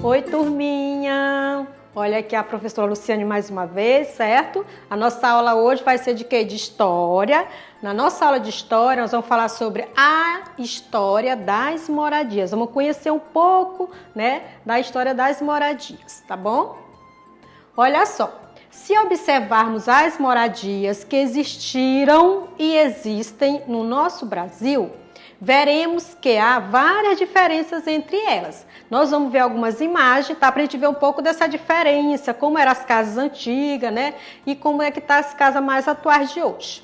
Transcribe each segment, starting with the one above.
Oi, turminha! Olha aqui a professora Luciane mais uma vez, certo? A nossa aula hoje vai ser de quê? De história. Na nossa aula de história, nós vamos falar sobre a história das moradias. Vamos conhecer um pouco, né, da história das moradias, tá bom? Olha só, se observarmos as moradias que existiram e existem no nosso Brasil, veremos que há várias diferenças entre elas. Nós vamos ver algumas imagens, tá? Para a gente ver um pouco dessa diferença, como eram as casas antigas, né? E como é que tá as casas mais atuais de hoje.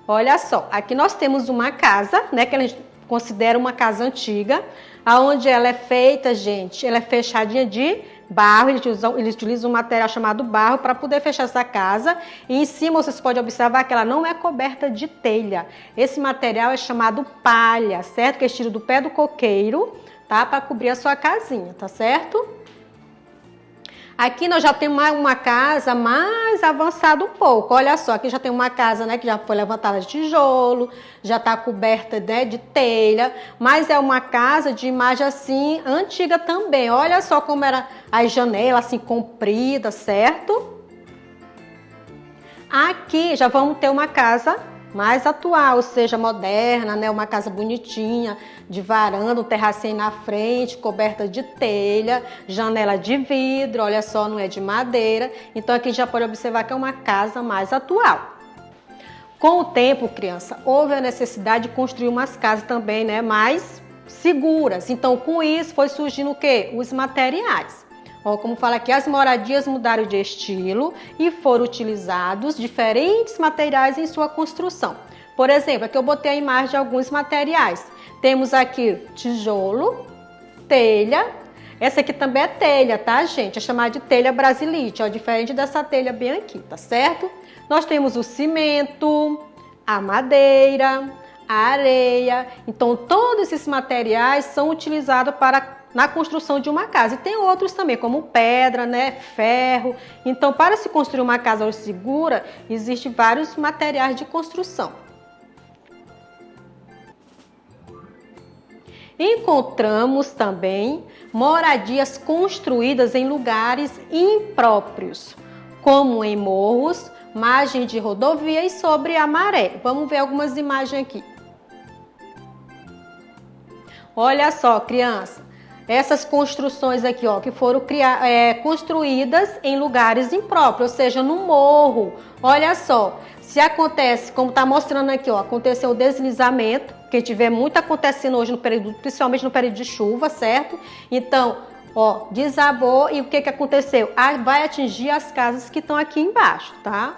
Olha só, aqui nós temos uma casa, né? Que a gente considera uma casa antiga, aonde ela é feita, gente, ela é fechadinha de barro, eles utilizam um material chamado barro para poder fechar essa casa. E em cima vocês podem observar que ela não é coberta de telha. Esse material é chamado palha, certo? Que é estilo do pé do coqueiro, tá? Para cobrir a sua casinha, tá certo? Aqui nós já temos uma casa mais avançada um pouco. Olha só, aqui já tem uma casa, né, que já foi levantada de tijolo, já está coberta, né, de telha, mas é uma casa de imagem assim antiga também. Olha só como era as janelas assim compridas, certo? Aqui já vamos ter uma casa mais atual, ou seja, moderna, né? Uma casa bonitinha, de varanda, um terracinho na frente, coberta de telha, janela de vidro, olha só, não é de madeira. Então aqui já pode observar que é uma casa mais atual. Com o tempo, criança, houve a necessidade de construir umas casas também, né, mais seguras. Então com isso foi surgindo o quê? Os materiais. Ó, como fala aqui, as moradias mudaram de estilo e foram utilizados diferentes materiais em sua construção. Por exemplo, aqui eu botei a imagem de alguns materiais. Temos aqui tijolo, telha. Essa aqui também é telha, tá, gente? É chamada de telha brasilite, ó, diferente dessa telha bem aqui, tá certo? Nós temos o cimento, a madeira, a areia. Então, todos esses materiais são utilizados na construção de uma casa. E tem outros também, como pedra, né, ferro. Então, para se construir uma casa segura, existem vários materiais de construção. Encontramos também moradias construídas em lugares impróprios, como em morros, margens de rodovia e sobre a maré. Vamos ver algumas imagens aqui. Olha só, criança. Essas construções aqui, ó, que foram construídas em lugares impróprios, ou seja, no morro. Olha só, se acontece, como está mostrando aqui, ó, aconteceu o deslizamento, que a gente vê muito acontecendo hoje, principalmente no período de chuva, certo? Então, ó, desabou e o que aconteceu? Vai atingir as casas que estão aqui embaixo, tá?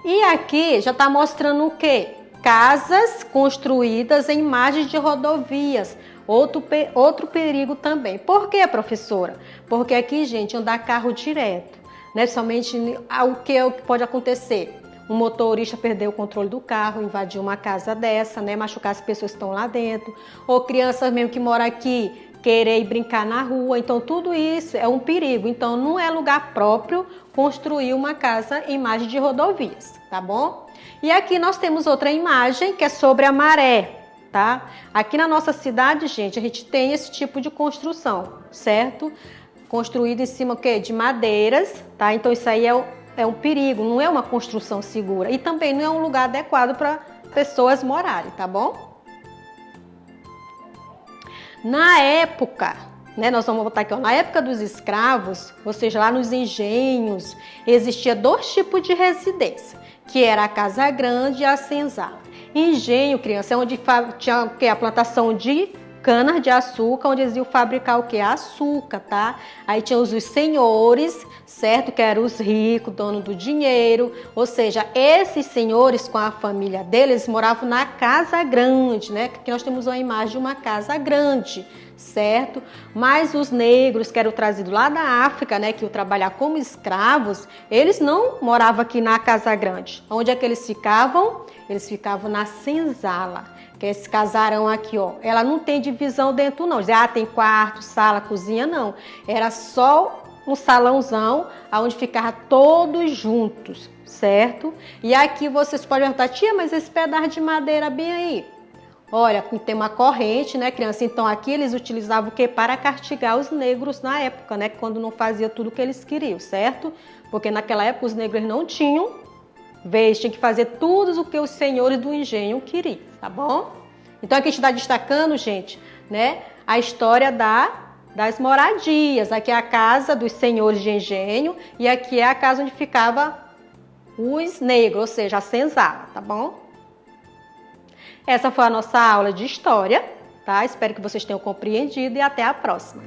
E aqui já está mostrando o quê? Casas construídas em margens de rodovias. Outro perigo também. Por quê, professora? Porque aqui, gente, andar carro direto, né? Somente o que pode acontecer? Um motorista perder o controle do carro, invadir uma casa dessa, né? Machucar as pessoas que estão lá dentro. Ou crianças mesmo que moram aqui, querer ir brincar na rua. Então, tudo isso é um perigo. Então, não é lugar próprio construir uma casa em margem de rodovias, tá bom? E aqui nós temos outra imagem que é sobre a maré. Tá? Aqui na nossa cidade, gente, a gente tem esse tipo de construção, certo? Construído em cima, o quê? De madeiras, tá? Então isso aí é um perigo, não é uma construção segura. E também não é um lugar adequado para pessoas morarem, tá bom? Na época, né, nós vamos botar aqui, ó, na época dos escravos, ou seja, lá nos engenhos, existia dois tipos de residência, que era a casa grande e a senzala. Engenho, criança, é onde tinha o que? A plantação de cana de açúcar, onde eles iam fabricar o que? Açúcar, tá? Aí tinha os senhores, certo? Que eram os ricos, dono do dinheiro. Ou seja, esses senhores com a família deles moravam na casa grande, né? Aqui nós temos uma imagem de uma casa grande, certo? Mas os negros que eram trazidos lá da África, né? Que iam trabalhar como escravos, eles não moravam aqui na casa grande. Onde é que eles ficavam? Eles ficavam na senzala, que é esse casarão aqui, ó. Ela não tem divisão dentro, não. Tem quarto, sala, cozinha, não. Era só um salãozão, onde ficavam todos juntos, certo? E aqui vocês podem perguntar, tia, mas esse pedaço de madeira bem aí? Olha, tem uma corrente, né, criança? Então aqui eles utilizavam o quê? Para castigar os negros na época, né? Quando não fazia tudo o que eles queriam, certo? Porque naquela época os negros não tinham vez, tinha que fazer tudo o que os senhores do engenho queriam, tá bom? Então aqui a gente está destacando, gente, né, a história das moradias. Aqui é a casa dos senhores de engenho e aqui é a casa onde ficava os negros, ou seja, a senzala, tá bom? Essa foi a nossa aula de história, tá? Espero que vocês tenham compreendido e até a próxima.